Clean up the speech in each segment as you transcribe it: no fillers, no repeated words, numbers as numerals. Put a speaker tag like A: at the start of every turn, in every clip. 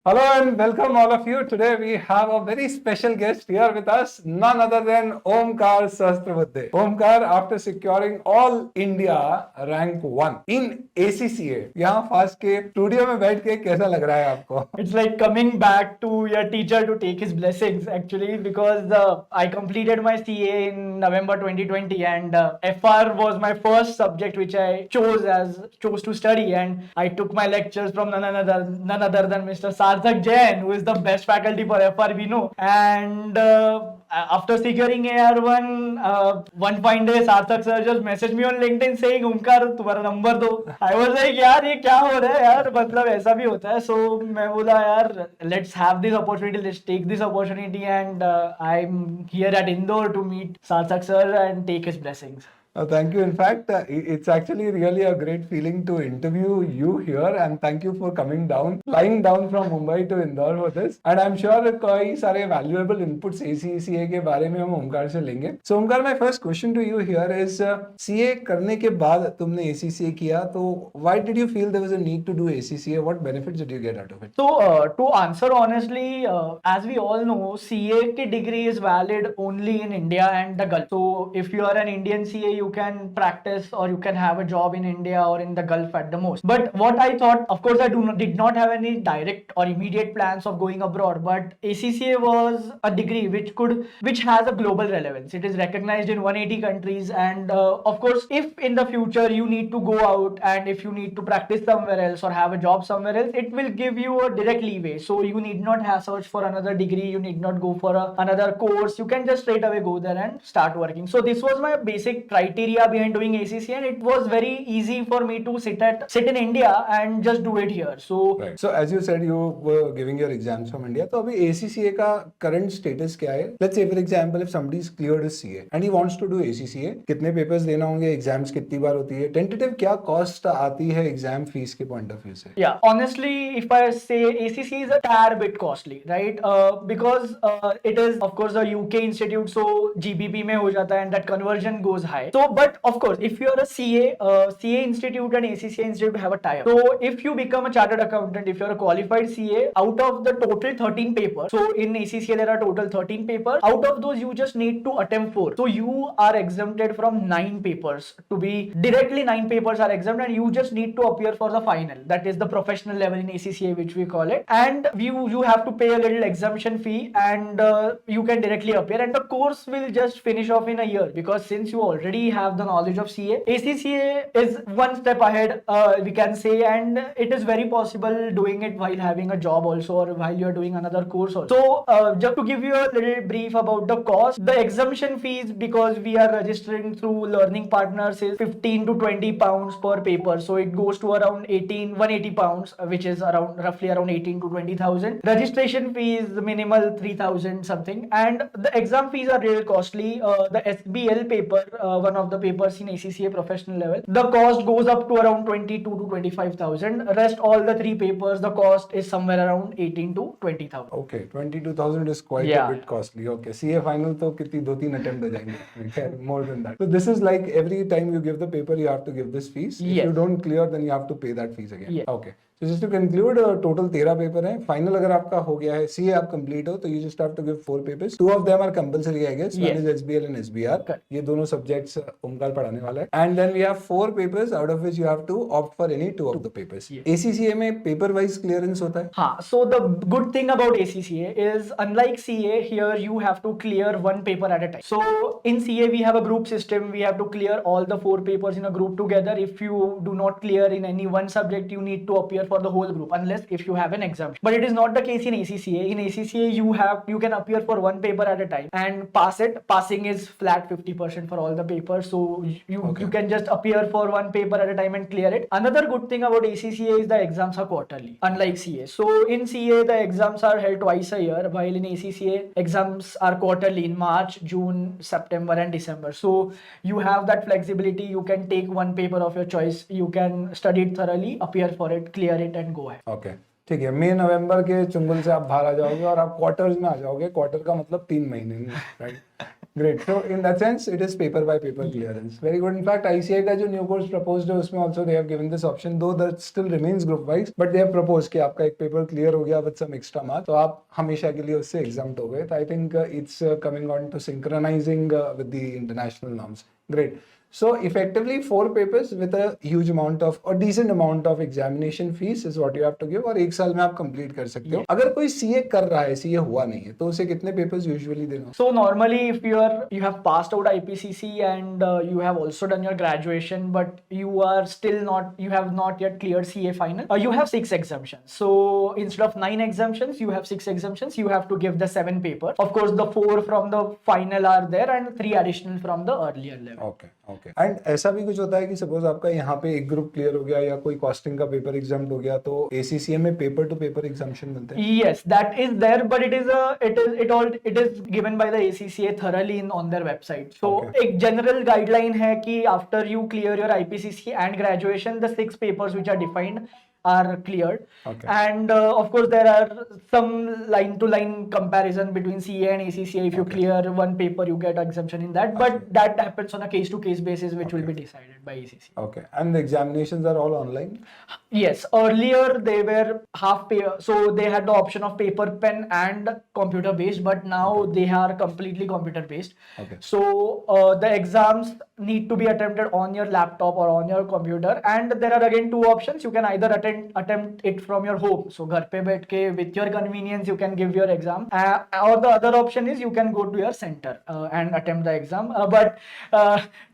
A: Hello and welcome all of you. Today we have a very special guest here with us, none other than Omkar Sahasrabudhe. Omkar, after securing all India rank 1 in ACCA, यहाँ fast के studio में बैठ के कैसा लग रहा है आपको?
B: It's like coming back to your teacher to take his blessings actually because I completed my CA in November 2020 and FR was my first subject which I chose to study, and I took my lectures from none other than Mr. Sarthak Jain, who is the best faculty for FR we know. And after securing AR1, one fine day Sarthak sir just messaged me on LinkedIn saying Omkar तुम्हारा number दो. I was like यार ये क्या हो रहा है यार, मतलब ऐसा भी होता है. So मैं बोला यार let's have this opportunity, let's take this opportunity, and I'm here at Indore to meet Sarthak sir and take his blessings.
A: Thank you. In fact, it's actually really a great feeling to interview you here, and thank you for coming down, flying down from Mumbai to Indore for this. And I'm sure कई सारे valuable inputs ACCA के बारे में हम ओमकार से लेंगे. So Omkar, my first question to you here is CA करने के बाद तुमने ACCA किया, तो why did you feel there was a need to do ACCA? What benefits did you get out of it?
B: So to answer honestly, as we all know, CA की degree is valid only in India and the Gulf. So if you are an Indian CA, you can practice or you can have a job in India or in the Gulf at the most. But what I thought, of course, I did not have any direct or immediate plans of going abroad. But ACCA was a degree which has a global relevance. It is recognized in 180 countries, and of course, if in the future you need to go out and if you need to practice somewhere else or have a job somewhere else, it will give you a direct leeway. So you need not have search for another degree. You need not go for another course. You can just straight away go there and start working. So this was my basic criteria behind doing ACCA, and it was very easy for me to sit in India and just do it here. So
A: right. So as you said, you were giving your exams from India. तो अभी ACCA का current status क्या है? Let's say for example, if somebody is cleared his CA and he wants to do ACCA, कितने papers देना होंगे? Exams कितनी बार होती है? Tentative क्या cost आती है exam fees के point of view से?
B: Yeah, honestly, if I say ACCA is a tad bit costly, right? Because it is of course a UK institute, so GBP में हो जाता है, and that conversion goes high. So, but of course, if you are a CA institute and ACCA institute have a tie-up. So, if you become a chartered accountant, if you are a qualified CA, out of the total 13 papers, so in ACCA there are total 13 papers. Out of those, you just need to attempt 4. So, you are exempted from 9 papers. To be directly 9 papers are exempt, and you just need to appear for the final. That is the professional level in ACCA, which we call it. And you have to pay a little exemption fee, and you can directly appear. And the course will just finish off in a year, because since you already have the knowledge of CA, ACCA is one step ahead, we can say, and it is very possible doing it while having a job also, or while you are doing another course also. So just to give you a little brief about the cost, the exemption fees, because we are registering through learning partners, is 15 to 20 pounds per paper. So it goes to around 180 pounds, which is roughly around 18 to 20,000. Registration fees minimal 3,000 something, and the exam fees are real costly. The SBL paper, one of the papers in ACCA professional level, the cost goes up to around 22 to 25,000. Rest all the 3 papers, the cost is somewhere around 18 to 20,000.
A: Okay, 22,000 is quite a bit costly. Okay, CA final तो कितनी 2-3 attempt हो जाएंगे, more than that. So this is like every time you give the paper, you have to give this fees. If you don't clear, then you have to pay that fees again. Okay. So just to conclude, total 13 paper हैं. Final अगर आपका हो गया है, CA आप complete हो, तो you just have to give 4 papers. 2 of them are compulsory, I guess. One is SBL and SBR. ये दोनों subjects ओमकार पढ़ाने वाला है. And then we have 4 papers, out of which you have to opt for any 2 of the papers. ACCA में paper wise clearance होता है.
B: हाँ, so the good thing about ACCA is, unlike CA, here you have to clear 1 paper at a time. So in CA we have a group system. We have to clear all the 4 papers in a group together. If you do not clear in any one subject, you need to appear for the whole group, unless if you have an exemption. But it is not the case in ACCA. In ACCA you can appear for 1 paper at a time and pass it. Passing is flat 50% for all the papers, so you can just appear for 1 paper at a time and clear it. Another good thing about ACCA is the exams are quarterly, unlike CA. So in CA the exams are held twice a year, while in ACCA exams are quarterly in March, June, September and December. So you have that flexibility. You can take 1 paper of your choice, you can study it thoroughly, appear for it, clear it and go ahead.
A: Okay. ठीक है, मई नवंबर के चुंबल से आप बाहर आ जाओगे और आप quarters में आ जाओगे. क्वार्टर का मतलब 3 महीने में, right? Great. So in that sense, it is paper by paper clearance. Very good. In fact, ICI का जो new course proposed है उसमें also they have given this option, though that still remains group wise, but they have proposed कि आपका एक paper clear हो गया with some extra marks, तो आप हमेशा के लिए उससे exempt हो गए. So I think it's coming on to synchronizing with the international norms. Great. So effectively 4 papers with a huge amount of or decent amount of examination fees is what you have to give और 1 साल में आप complete कर सकते हो. अगर कोई CA कर रहा है, CA हुआ नहीं है, तो उसे कितने papers usually देना?
B: So normally if you have passed out IPCC and you have also done your graduation but you have not yet cleared CA final, you have 6 exemptions. So instead of 9 exemptions, you have 6 exemptions. You have to give the 7 papers. Of course, the 4 from the final are there and 3 additional from the earlier level.
A: Okay. And ऐसा भी कुछ होता है कि suppose आपका यहाँ पे एक ग्रुप क्लियर हो गया या कोई कॉस्टिंग का पेपर एग्जाम्ड हो गया तो ACCA में पेपर टू पेपर एग्जाम्पशन मिलते हैं?
B: Yes, that is there, but it is given by the ACCA thoroughly on their website. So एक general guideline है कि after you clear your IPCC and graduation, the 6 papers which are defined are cleared. And of course there are some line to line comparison between CA and ACCA. If you clear one paper you get exemption in that, but that happens on a case to case basis which will be decided by ACCA.
A: Okay, and the examinations are all online?
B: Yes, earlier they were half paper, so they had the option of paper, pen and computer based, but now they are completely computer based. So the exams need to be attempted on your laptop or on your computer, and there are again 2 options. You can either attempt it from your home, so घर पे बैठ के with your convenience you can give your exam, or the other option is you can go to your center and attempt the exam, but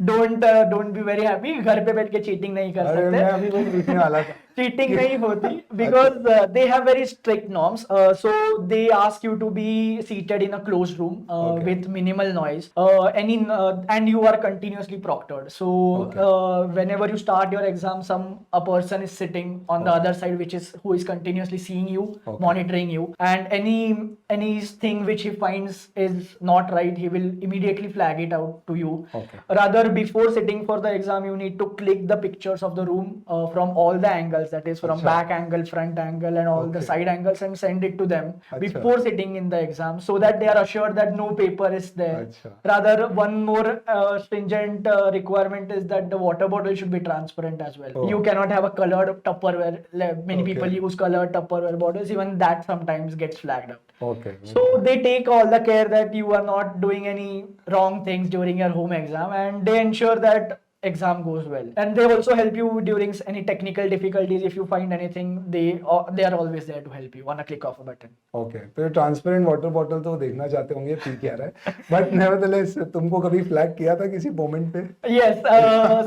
B: don't be very happy, घर पे बैठ के cheating नहीं कर सकते.
A: मैं अभी वही पूछने वाला था.
B: Cheating नहीं होती because they have very strict norms, so they ask you to be seated in a closed room with minimal noise, and you are continuously proctored. So whenever you start your exam, a person is sitting on the other side who is continuously seeing you, monitoring you, and anything which he finds is not right, he will immediately flag it out to you. Rather, before sitting for the exam, you need to click the pictures of the room from all the angles, that is from back angle, front angle and all the side angles, and send it to them before sitting in the exam, so that they are assured that no paper is there. Rather, one more stringent requirement is that the water bottle should be transparent as well. You cannot have a colored Tupperware. Many people use colored Tupperware bottles, even that sometimes gets flagged out. So they take all the care that you are not doing any wrong things during your home exam, and they ensure that exam goes well, and they also help you during any technical difficulties. If you find anything, they are always there to help you on a click of a button.
A: Okay, तो transparent water bottle तो देखना चाहते होंगे P क्या रहा है, but nevertheless तुमको कभी फ्लैग किया था किसी मोमेंट पे?
B: Yes,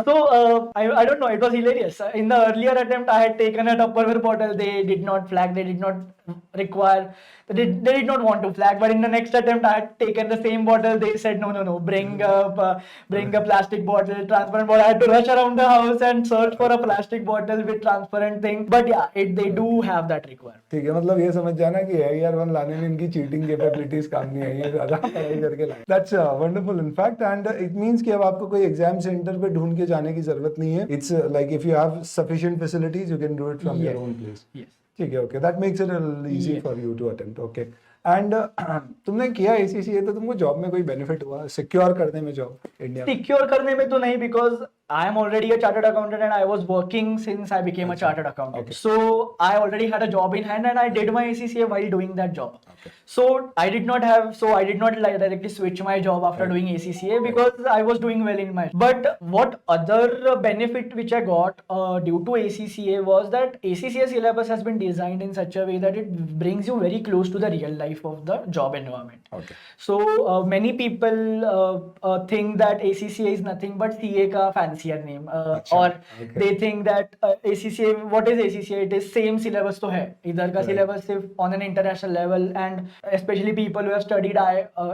B: so I don't know, it was hilarious. In the earlier attempt I had taken a Tupperware bottle, they did not flag, they did not require, they did not want to flag, but in the next attempt I had taken the same bottle, they said no, bring a plastic bottle, transparent bottle. I had to rush around the house and search for a plastic bottle with transparent thing, but yeah, they do have that requirement.
A: ठीक है, मतलब ये समझ जाना कि AIR1 लाने में इनकी चीटिंग कैपेबिलिटीज काम नहीं आई है, ज्यादा पढ़ाई करके लाए. That's wonderful in fact, and it means कि अब आपको कोई एग्जाम सेंटर पे ढूंढ के जाने की जरूरत नहीं है. It's like if you have sufficient facilities, you can do it from your own place.
B: Yes.
A: ठीक है, okay, that makes it a little easy for you to attempt. Okay, and तुमने किया ACCA तो तुमको जॉब में कोई benefit हुआ secure करने में? जॉब इंडिया
B: सिक्योर करने में तो नहीं, because I am already a chartered accountant and I was working since I became a chartered accountant. So I already had a job in hand and I did my ACCA while doing that job. So I did not directly switch my job after doing ACCA because I was doing well in my. But what other benefit which I got due to ACCA was that ACCA syllabus has been designed in such a way that it brings you very close to the real life of the job environment. So many people think that ACCA is nothing but CA ka fancy name, or they think that ACCA, what is ACCA? It is same syllabus तो है, इधर का syllabus सिर्फ on an international level, and especially people who have studied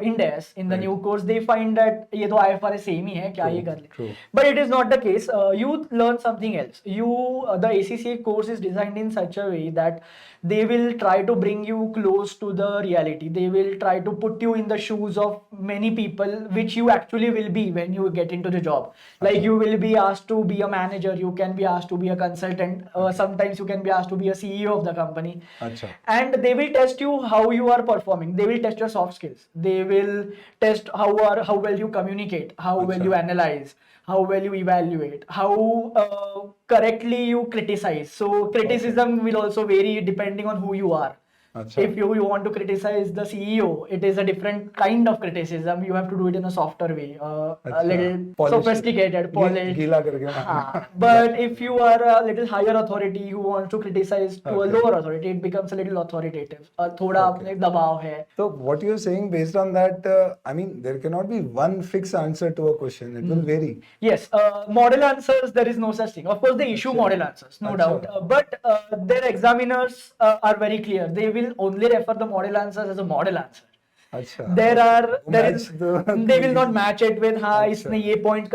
B: Indes in the new course, they find that ये तो IFRS same ही है, क्या ये कर ले? But it is not the case. You learn something else. The ACCA course is designed in such a way that they will try to bring you close to the reality. They will try to put you in the shoes of many people, which you actually will be when you get into the job. Like you will will be asked to be a manager, you can be asked to be a consultant, sometimes you can be asked to be a CEO of the company.
A: Acha.
B: And they will test you how you are performing. They will test your soft skills. They will test how well you communicate, how well you analyze, how well you evaluate, how correctly you criticize. So criticism will also vary depending on who you are.
A: Acha.
B: If you want to criticize the CEO, it is a different kind of criticism. You have to do it in a softer way, a
A: Acha.
B: little
A: Polished.
B: sophisticated, polished.
A: गीला करके मारना.
B: But if you are a little higher authority who wants to criticize to a lower authority, it becomes a little authoritative. थोड़ा अपने दबाव है.
A: So what you're saying based on that, I mean, there cannot be one fixed answer to a question. It will vary.
B: Yes, model answers, there is no such thing. Of course, they issue model answers, no doubt. But their examiners are very clear. They will only refer the model answers as a model answer.
A: अच्छा.
B: They will not match it with हाँ इसने ये point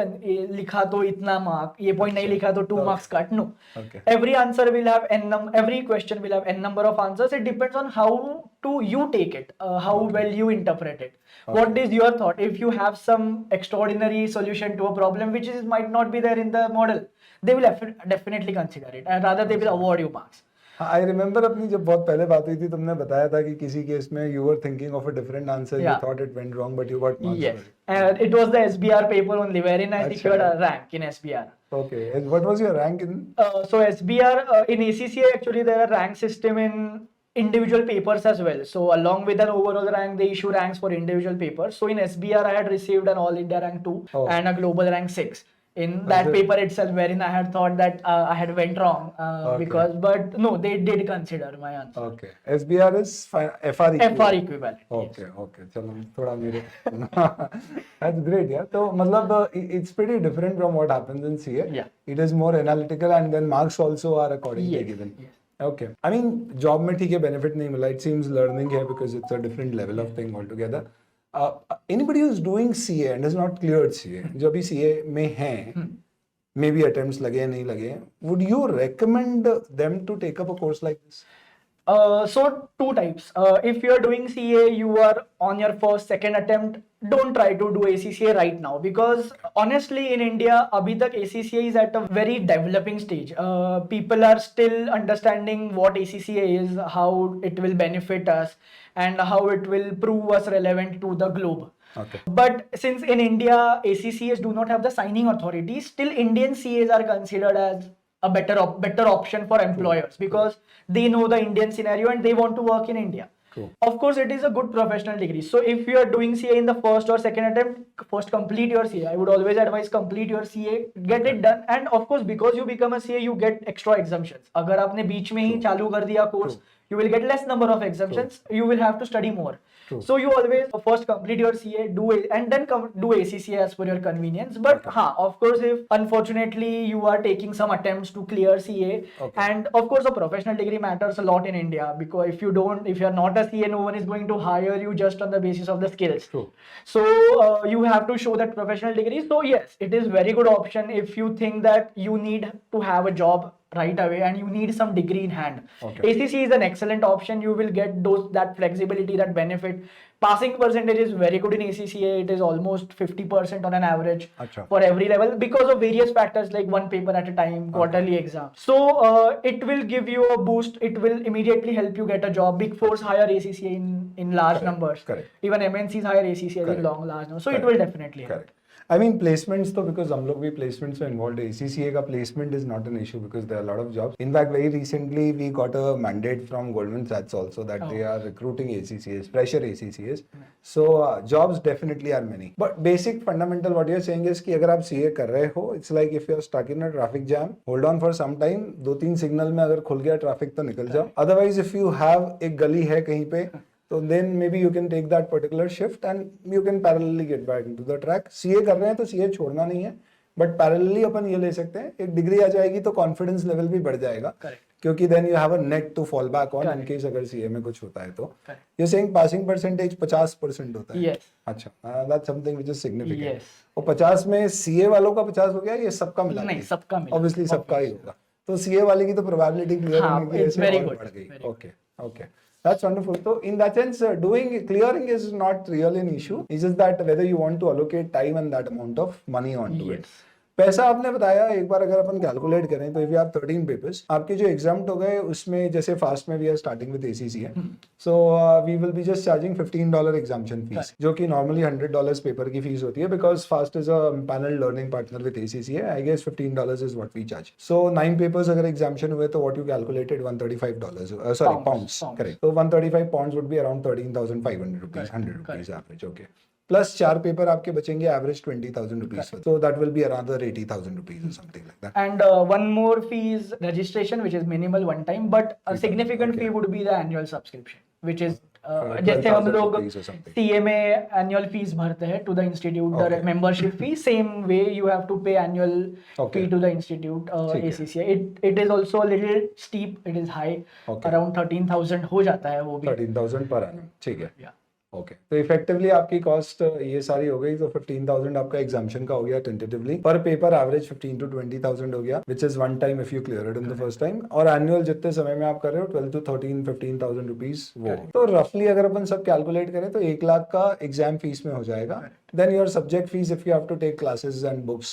B: लिखा तो इतना mark, ये point नहीं लिखा तो 2 marks cut. No.
A: Okay.
B: Every answer will have every question will have n number of answers. It depends on how you take it, how well you interpret it. What is your thought? If you have some extraordinary solution to a problem which might not be there in the model, they will definitely consider it, and rather they will award you marks.
A: I remember अपनी जब बहुत पहले बात हुई थी तुमने बताया था कि किसी केस में you were thinking of a different answer, you thought it went wrong but you got marks.
B: Yes, and it was the SBR paper only wherein I secured a rank in SBR.
A: Okay, and what was your rank in?
B: So SBR in ACCA actually there are rank system in individual papers as well. So along with an overall rank, they issue ranks for individual papers. So in SBR I had received an All India rank 2 and a global rank 6. In that paper itself, wherein I had thought that I had went wrong but no, they did consider my answer.
A: Okay, SBR is FR equivalent.
B: FR equivalent.
A: Okay, okay. चलो थोड़ा मेरे. That's great, yeah. तो मतलब it's pretty different from what happens in CA.
B: Yeah.
A: It is more analytical and then marks also are accordingly given.
B: Yes.
A: Okay. I mean, job में ठीक है benefit नहीं मिला. It seems learning है because it's a different level of thing altogether. Anybody who's doing CA and has not cleared CA, जो अभी CA में हैं, maybe attempts लगे नहीं लगे, would you recommend them to take up a course like this?
B: So two types. If you are doing CA, you are on your first, second attempt, don't try to do ACCA right now because honestly in India, abhi tak ACCA is at a very developing stage. People are still understanding what ACCA is, how it will benefit us and how it will prove us relevant to the globe.
A: Okay.
B: But since in India, ACCAs do not have the signing authority, still Indian CAs are considered as a better option for employers because they know the Indian scenario and they want to work in India.
A: Cool.
B: Of course, it is a good professional degree. So if you are doing CA in the first or second attempt, first complete your CA. I would always advise complete your CA, get it done. And of course, because you become a CA, you get extra exemptions. अगर आपने बीच में ही चालू कर दिया course, you will get less number of exemptions. You will have to study more. So you always first complete your CA, and then do ACCA as per your convenience. But of course, if unfortunately you are taking some attempts to clear CA, and of course a professional degree matters a lot in India because if you are not a CA, no one is going to hire you just on the basis of the skills.
A: True.
B: So you have to show that professional degree. So yes, it is very good option if you think that you need to have a job right away and you need some degree in hand. ACCA is an excellent option. You will get that flexibility, that benefit. Passing percentage is very good in ACCA. It is almost 50% on an average for every level because of various factors like one paper at a time, quarterly exam. So it will give you a boost. It will immediately help you get a job. Big Fours hire ACCA in large numbers. Even MNCs hire ACCA in large numbers. So it will definitely help.
A: I mean placements though, because हम लोग भी placements में involved है. ACCA का placement is not an issue because there are a lot of jobs. In fact, very recently we got a mandate from Goldman Sachs also that they are recruiting ACCAs, fresher ACCAs. So jobs definitely are many. But basic fundamental what you're saying is कि अगर आप CA कर रहे हो, it's like if you're stuck in a traffic jam, hold on for some time. 2-3 signal में अगर खुल गया traffic तो निकल जाओ. Otherwise, if you have एक गली है कहीं पे, so then maybe you can take that particular shift and you can parallelly get back into the track. CA कर रहे हैं तो CA छोड़ना नहीं है, but parallelly अपन ये ले सकते हैं. एक डिग्री आ जाएगी तो confidence level भी बढ़ जाएगा. क्योंकि then you have a net to fall back on in case अगर CA में कुछ होता है तो. You're saying passing percentage 50% होता है.
B: Yes.
A: अच्छा, that's something which is significant.
B: Yes.
A: और 50 में CA वालों का 50 हो गया ये सबका मिला?
B: नहीं, सबका मिला.
A: Obviously सबका ही होगा. तो CA वाले की तो probability clear होने की ऐसे और बढ़ गई. Okay. That's wonderful. So in that sense, clearing is not really an issue. It's just that whether you want to allocate time and that amount of money onto it. पैसा आपने बताया, एक बार अगर अपन कैलकुलेट करें तो इफ यू हैव 13 पेपर्स, आपके जो exam हो गए उसमें जैसे फास्ट में we are starting with ACC है, so we will be just charging $15 examination fees, जो कि नॉर्मली $100 पेपर की फीस होती है, because FAST is a panel learning partner with ACC है. I guess $15 is what we charge. So 9 papers अगर examination हुए तो what you calculated $135, sorry, pounds, correct. So 135 pounds would be around 13,500 rupees, 100 rupees average, okay. Plus 4 paper आपके बचेंगे average 20,000 rupees, so that will be around 80,000 rupees or something like that.
B: And one more fee is registration, which is minimal one time, but a significant fee would be the annual subscription, which is जैसे हम लोग CA में annual fees भरते हैं to the institute, the membership fee, same way you have to pay annual fee to the institute, ACCA. It is also a little steep, it is high, around 13,000 हो जाता है वो भी.
A: 13,000 per annum, ठीक है. Okay, तो effectively आपकी cost ये सारी हो गई, तो 15,000 आपका एग्जामिशन का हो गया टेंटेटिवली, पर पेपर एवरेज 15 to 20,000 हो गया, which is one time if you clear it in the first time, और एनुअल जितने समय में आप कर रहे हो 12 to 13, 15,000 रुपीज वो. तो रफली अगर अपन सब कैलकुलेट करें तो 1 लाख का एग्जाम फीस में हो जाएगा. Then your subject fees, if you have to take classes and books,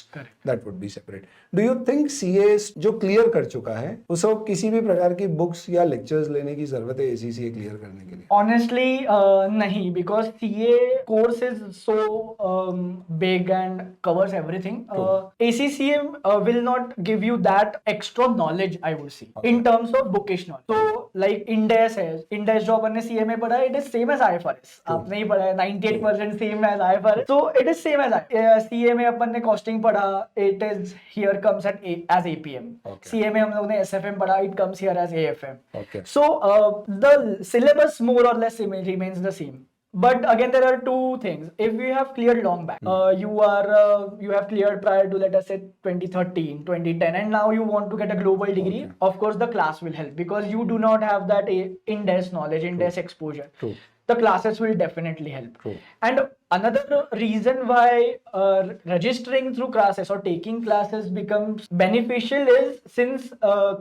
A: that would be separate. Do you think CA जो क्लियर कर चुका है उसको किसी भी प्रकार की बुक्स या लेक्चर्स लेने की जरूरत है ACCA क्लियर करने के लिए?
B: Honestly, नहीं, because CA course is so big and covers everything. ACCA will not give you that extra knowledge, I would say, in terms of bookish knowledge. So like Indes है, Indes जो अपन ने CA में पढ़ा है, it is same as IFRS. आपने ही पढ़ा है, 98% same as IFRS. So it is same as CA में अपन ने costing पढ़ा, it is here comes as APM. CA में हम लोग ने SFM पढ़ा, it comes here as AFM. So the syllabus more or less remains the same. But again, there are two things. If you have cleared long back, you have cleared prior to, let us say, 2013, 2010, and now you want to get a global degree, of course the class will help, because you do not have that in-depth knowledge, in-depth exposure. The classes will definitely help. And another reason why registering through classes or taking classes becomes beneficial is since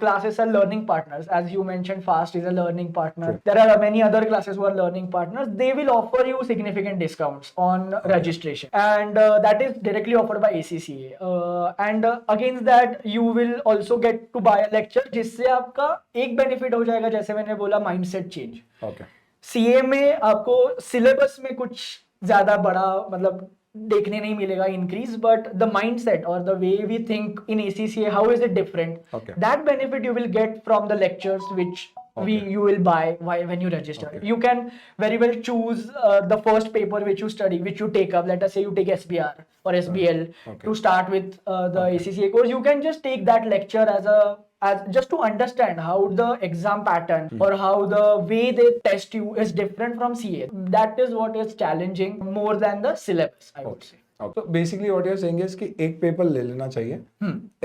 B: classes are learning partners. As you mentioned, FAST is a learning partner. There are many other classes who are learning partners. They will offer you significant discounts on registration, and that is directly offered by ACCA. And against that, you will also get to buy a lecture, जिससे आपका एक benefit हो जाएगा, जैसे मैंने बोला, mindset change. CA में आपको सिलेबस में कुछ ज्यादा बड़ा मतलब देखने नहीं मिलेगा इंक्रीज, बट द माइंडसेट और the way we think in ACCA, how is it different, that benefit you will get from the lectures which you will buy when you register. You can very well choose the first paper which you study, which you take up. Let us say you take SBR or SBL to start with the ACCA course. You can just take that lecture as just to understand how the exam pattern or how the way they test you is different from CA. That is what is challenging more than the syllabus, I would say.
A: तो basically what you are saying is कि एक paper ले लेना चाहिए.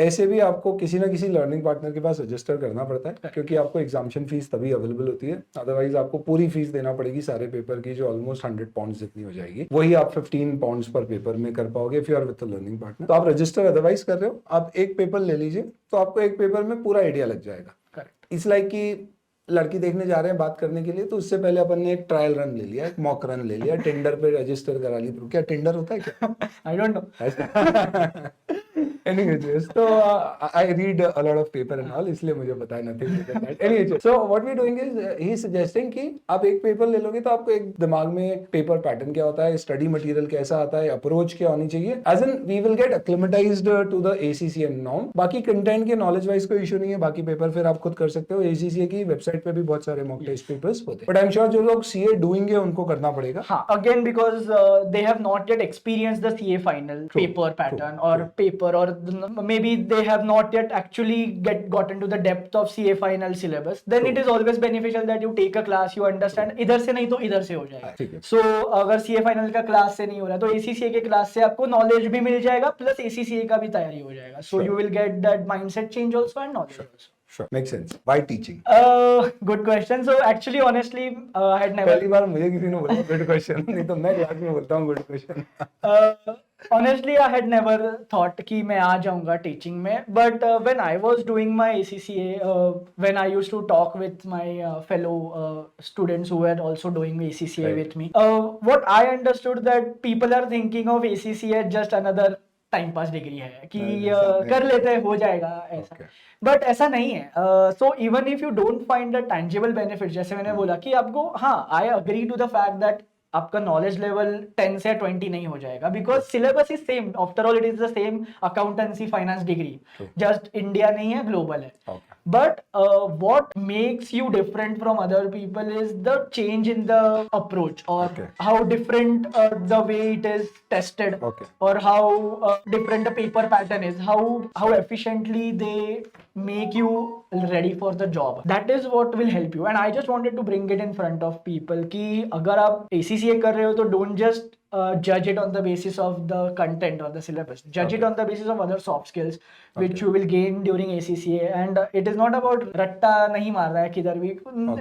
A: ऐसे भी आपको किसी ना किसी लर्निंग पार्टनर के पास रजिस्टर करना पड़ता है, क्योंकि आपको एग्जामिशन फीस तभी अवेलेबल होती है, अदरवाइज आपको पूरी फीस देना पड़ेगी सारे पेपर की, जो ऑलमोस्ट 100 पाउंड जितनी हो जाएगी. वही आप 15 पाउंड पर पेपर में कर पाओगे if you are with learning partner. तो आप रजिस्टर अदरवाइज कर रहे हो, आप एक पेपर ले लीजिए, तो आपको एक पेपर में पूरा आइडिया लग जाएगा. करेक्ट. इट्स लाइक कि लड़की देखने जा रहे हैं बात करने के लिए, तो उससे पहले अपन ने एक ट्रायल रन ले लिया, एक मॉक रन ले लिया, टिंडर पे रजिस्टर करा ली. क्या टिंडर होता है क्या?
B: I don't know.
A: Anyways, so I read a lot of paper and all, इसलिए मुझे पता है nothing more than that. Anyways, so what we doing is he is suggesting कि आप एक पेपर ले लोगे तो आपको एक दिमाग में पेपर पैटर्न क्या होता है, स्टडी मटेरियल कैसा आता है, अप्रोच क्या होनी चाहिए. As in we will get acclimatized to the ACCA norm. बाकी कंटेंट के नॉलेज वाइज कोई इशू नहीं है, बाकी पेपर फिर आप खुद कर सकते हो. ACCA की वेबसाइट पे भी बहुत सारे मॉक टेस्ट पेपर्स होते हैं, बट आई एम श्योर जो लोग CA डूइंग है उनको करना पड़ेगा.
B: हाँ, again because they have not yet experienced the CA final paper pattern or paper, or maybe they have not yet actually gotten to the depth of CA final syllabus. Then it is always beneficial that you take a class, you understand. इधर से नहीं तो इधर से हो जाएगा. So अगर CA final का क्लास से नहीं हो रहा तो ACCA के क्लास से आपको नॉलेज भी मिल जाएगा, प्लस ACCA का भी तैयारी हो जाएगा. So you will get that mindset change also and knowledge also.
A: Sure, makes sense. Why teaching?
B: Good question. So actually, honestly, I had never.
A: पहली बार मुझे किसी ने बोला good question, नहीं तो मैं क्लास में बोलता हूँ good question.
B: Honestly, I had never thought कि मैं आ जाऊँगा teaching में. But when I was doing my ACCA, when I used to talk with my fellow students who were also doing ACCA with me, what I understood that people are thinking of ACCA as just another time pass degree है कि
A: ऐसा
B: कर लेते हैं, हो जाएगा ऐसा,
A: Okay.
B: But ऐसा नहीं है. So even if you don't find the tangible benefit, जैसे मैंने बोला कि आपको, हाँ I agree to the fact that आपका नॉलेज लेवल 10 से 20 नहीं हो जाएगा, because syllabus is same, after all it is the same accountancy finance degree,
A: True.
B: Just India नहीं है, ग्लोबल है.
A: Okay.
B: But what makes you different from other people is the change in the approach, or
A: Okay.
B: how different the way it is tested,
A: Okay.
B: or how different the paper pattern is, how efficiently they make you ready for the job. That is what will help you. And I just wanted to bring it in front of people कि अगर आप ACCA कर रहे हो तो don't just judge it on the basis of the content or the syllabus. Judge it on the basis of other soft skills which you will gain during ACCA. And it is not about रट्टा नहीं मार रहा है किधर भी.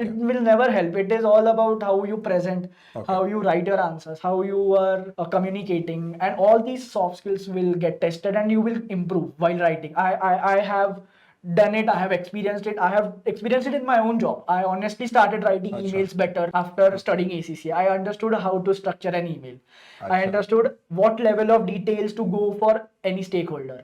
B: It will never help. It is all about how you present, how you write your answers, how you are communicating, and all these soft skills will get tested and you will improve while writing. I have done it, I have experienced it, I have experienced it in my own job. I honestly started writing emails better after studying ACCA. I understood how to structure an email. I understood what level of details to go for any stakeholder.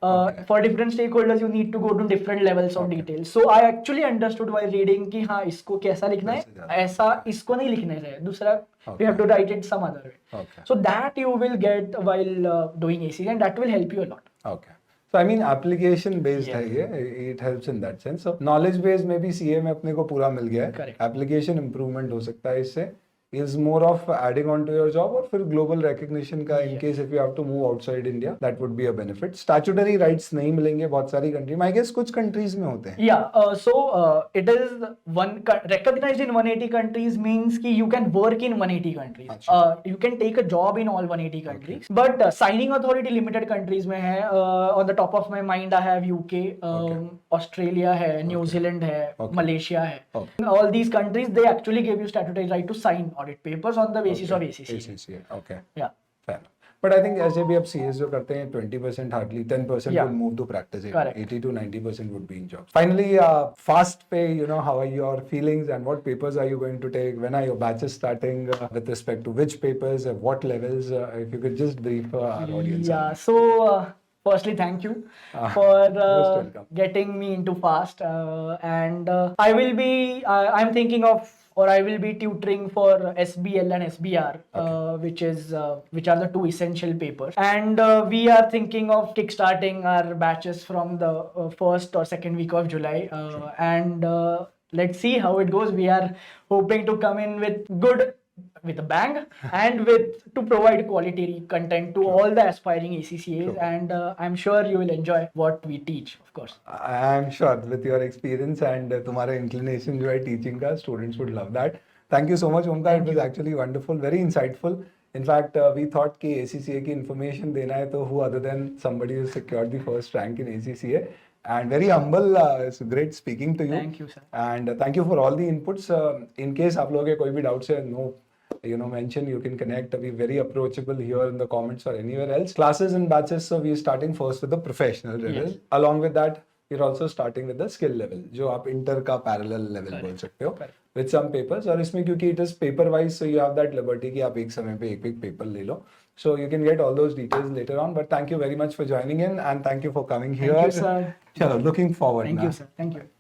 B: For different stakeholders you need to go to different levels of details. So I actually understood while reading कि हाँ इसको कैसा लिखना है, ऐसा इसको नहीं लिखने से, दूसरा we have to write it some other way. So that you will get while doing ACCA, and that will help you a lot.
A: Okay. So I mean application based है ये, it helps in that sense. So knowledge base में भी CA में अपने को पूरा मिल गया है.
B: Correct.
A: Application improvement हो सकता है इससे. Is more of adding on to your job, और फिर global recognition का in case if you have to move outside India, that would be a benefit. Statutory rights नहीं मिलेंगे बहुत सारी country में. I guess कुछ countries में होते हैं.
B: Yeah, so it is recognized in 180 countries, means कि you can work in 180 countries. You can take a job in all 180 countries. But signing authority limited countries में है. On the top of my mind I have UK, Australia है, New Zealand है, Malaysia है. All these countries they actually give you statutory right to sign audit papers on the basis of ACCA.
A: ACCA. Okay.
B: Yeah.
A: Fair. But I think ऐसे भी अब CS जो करते हैं 20% hardly 10% would move to practice.
B: Correct.
A: 80 to 90% would be in job. Finally, fast pay. You know, how are your feelings and what papers are you going to take? When are your batches starting? With respect to which papers, at what levels? If you could just brief our audience.
B: Yeah. So. Firstly, thank you for getting me into fast, and I will be. I'm thinking of, or I will be tutoring for SBL and SBR, which are the two essential papers. And we are thinking of kickstarting our batches from the first or second week of July, and let's see how it goes. We are hoping to come in with a bang and to provide quality content to all the aspiring ACCAs, and I'm sure you will enjoy what we teach, of course.
A: I'm sure with your experience and तुम्हारा inclination जो है teaching का, students would love that. Thank you so much, Omkar. It was actually wonderful, very insightful. In fact, we thought कि ACCA की information देना है तो who other than somebody who secured the first rank in ACCA. And very humble. It's great speaking to you.
B: Thank you, sir.
A: And thank you for all the inputs. In case आप लोगों के कोई भी doubts है, no, mention, you can connect. We're very approachable here in the comments or anywhere else. Classes and batches, so we're starting first with the professional level.
B: Yes.
A: Along with that, we're also starting with the skill level, जो आप inter का parallel level बोल सकते हो, with some papers. और इसमें क्योंकि it is paper wise, so you have that liberty कि आप एक समय पे एक paper ले लो. So you can get all those details later on. But thank you very much for joining in, and thank you for coming here.
B: Thank you, sir.
A: Chalo, looking forward.
B: Thank you, sir. Thank you.